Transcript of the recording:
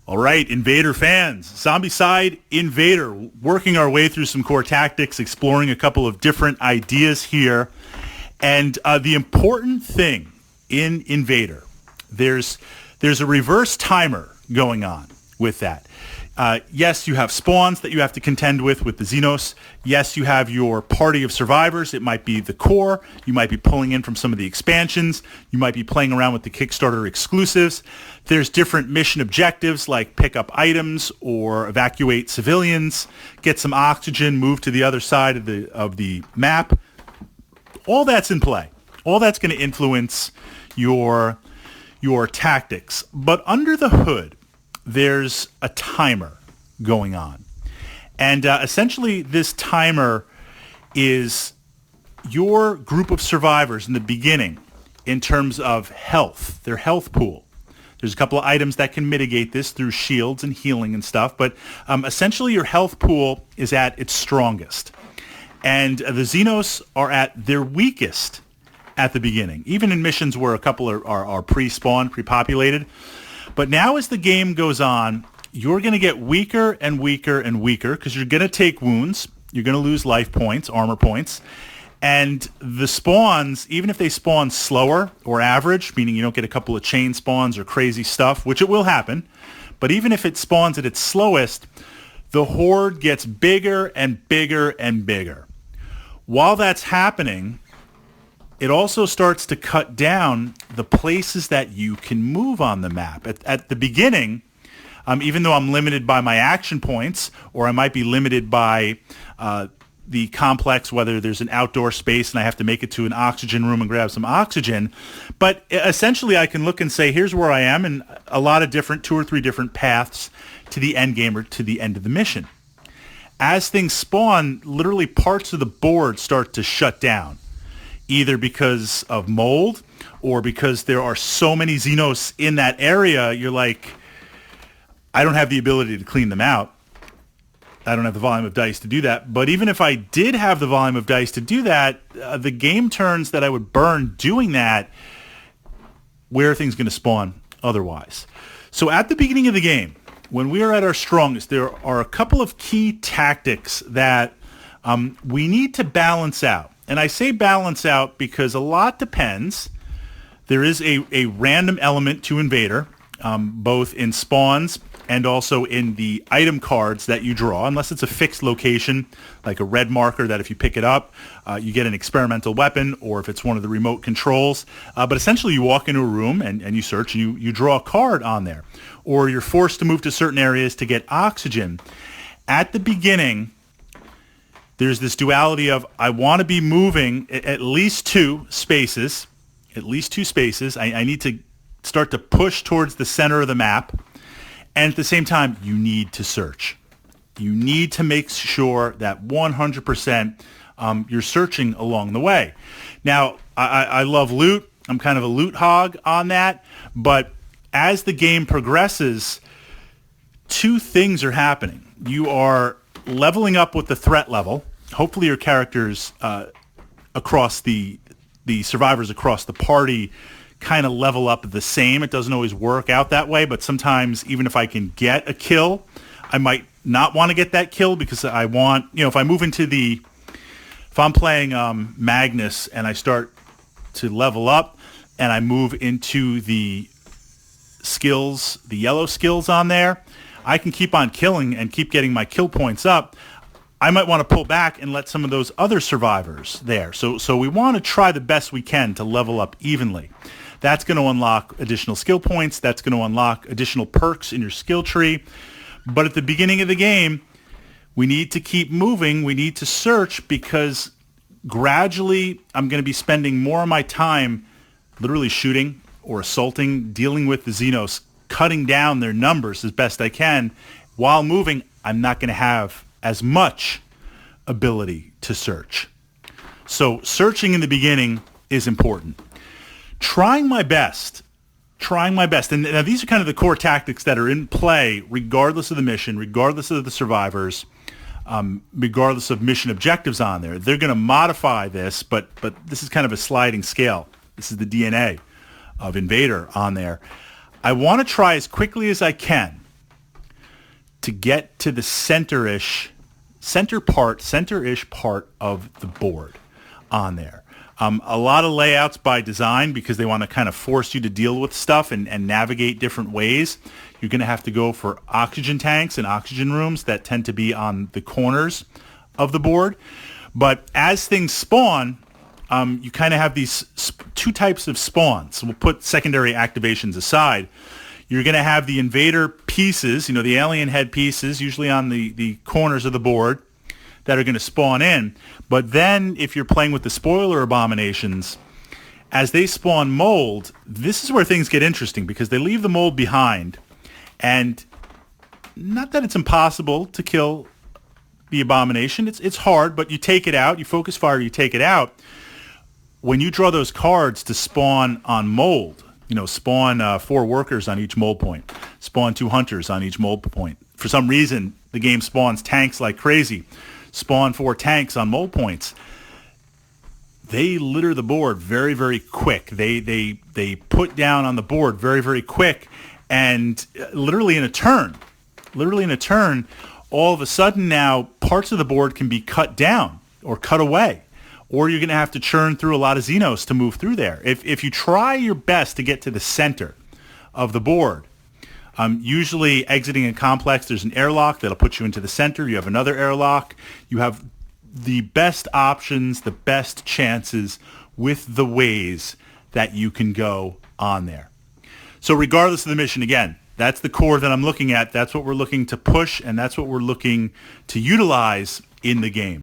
All right, Invader fans, Zombicide, Invader, working our way through some core tactics, exploring a couple of different ideas here. And the important thing in Invader, there's a reverse timer going on with that. Yes, you have spawns that you have to contend with the Xenos. Yes, you have your party of survivors. It might be the core. You might be pulling in from some of the expansions. You might be playing around with the Kickstarter exclusives. There's different mission objectives like pick up items or evacuate civilians, get some oxygen, move to the other side of the map. All that's in play. All that's going to influence your tactics. But under the hood, there's a timer going on. And essentially this timer is your group of survivors in the beginning in terms of health, their health pool. There's a couple of items that can mitigate this through shields and healing and stuff, but essentially your health pool is at its strongest. And the Xenos are at their weakest at the beginning, even in missions where a couple are pre-spawned, pre-populated. But now as the game goes on, you're going to get weaker and weaker and weaker because you're going to take wounds. You're going to lose life points, armor points. And the spawns, even if they spawn slower or average, meaning you don't get a couple of chain spawns or crazy stuff, which it will happen, but even if it spawns at its slowest, the horde gets bigger and bigger and bigger. While that's happening, it also starts to cut down the places that you can move on the map. At the beginning, even though I'm limited by my action points, or I might be limited by the complex, whether there's an outdoor space and I have to make it to an oxygen room and grab some oxygen, but essentially I can look and say, here's where I am, and a lot of different, 2 or 3 different paths to the end game or to the end of the mission. As things spawn, literally parts of the board start to shut down, either because of mold or because there are so many Xenos in that area, you're like, I don't have the ability to clean them out. I don't have the volume of dice to do that. But even if I did have the volume of dice to do that, the game turns that I would burn doing that, where are things going to spawn otherwise? So at the beginning of the game, when we are at our strongest, there are a couple of key tactics that we need to balance out. And I say balance out because a lot depends. There is a random element to Invader, both in spawns and also in the item cards that you draw, unless it's a fixed location, like a red marker that if you pick it up, you get an experimental weapon, or if it's one of the remote controls. But essentially you walk into a room and you search and you draw a card on there. Or you're forced to move to certain areas to get oxygen. At the beginning, there's this duality of I want to be moving at least 2 spaces. I need to start to push towards the center of the map. And at the same time, you need to search. You need to make sure that 100% you're searching along the way. Now, I love loot. I'm kind of a loot hog on that. But as the game progresses, 2 things are happening. You are leveling up with the threat level. Hopefully your characters across the survivors across the party kind of level up the same. It doesn't always work out that way, but sometimes even if I can get a kill, I might not want to get that kill because I want, if I move into if I'm playing Magnus and I start to level up and I move into the skills, the yellow skills on there, I can keep on killing and keep getting my kill points up. I might want to pull back and let some of those other survivors there. So we want to try the best we can to level up evenly. That's going to unlock additional skill points. That's going to unlock additional perks in your skill tree. But at the beginning of the game, we need to keep moving. We need to search because gradually I'm going to be spending more of my time literally shooting or assaulting, dealing with the Xenos, cutting down their numbers as best I can. While moving, I'm not going to have as much ability to search. So searching in the beginning is important. Trying my best. And now these are kind of the core tactics that are in play regardless of the mission, regardless of the survivors, regardless of mission objectives on there. They're going to modify this, but this is kind of a sliding scale. This is the DNA of Invader on there. I want to try as quickly as I can to get to the center-ish part of the board on there. A lot of layouts by design because they want to kind of force you to deal with stuff and navigate different ways. You're going to have to go for oxygen tanks and oxygen rooms that tend to be on the corners of the board. But as things spawn, you kind of have these two types of spawns. So we'll put secondary activations aside. You're going to have the invader pieces, the alien head pieces, usually on the corners of the board, that are going to spawn in. But then if you're playing with the spoiler abominations, as they spawn mold, this is where things get interesting because they leave the mold behind. And not that it's impossible to kill the abomination. It's hard, but you take it out. You focus fire, you take it out. When you draw those cards to spawn on mold, spawn 4 workers on each mold point, spawn 2 hunters on each mold point. For some reason, the game spawns tanks like crazy. Spawn 4 tanks on mold points. They litter the board very, very quick. They put down on the board very, very quick, and literally in a turn, all of a sudden now parts of the board can be cut down or cut away, or you're going to have to churn through a lot of Xenos to move through there. If you try your best to get to the center of the board, usually exiting a complex, there's an airlock that'll put you into the center. You have another airlock. You have the best options, the best chances with the ways that you can go on there. So regardless of the mission, again, that's the core that I'm looking at. That's what we're looking to push, and that's what we're looking to utilize in the game.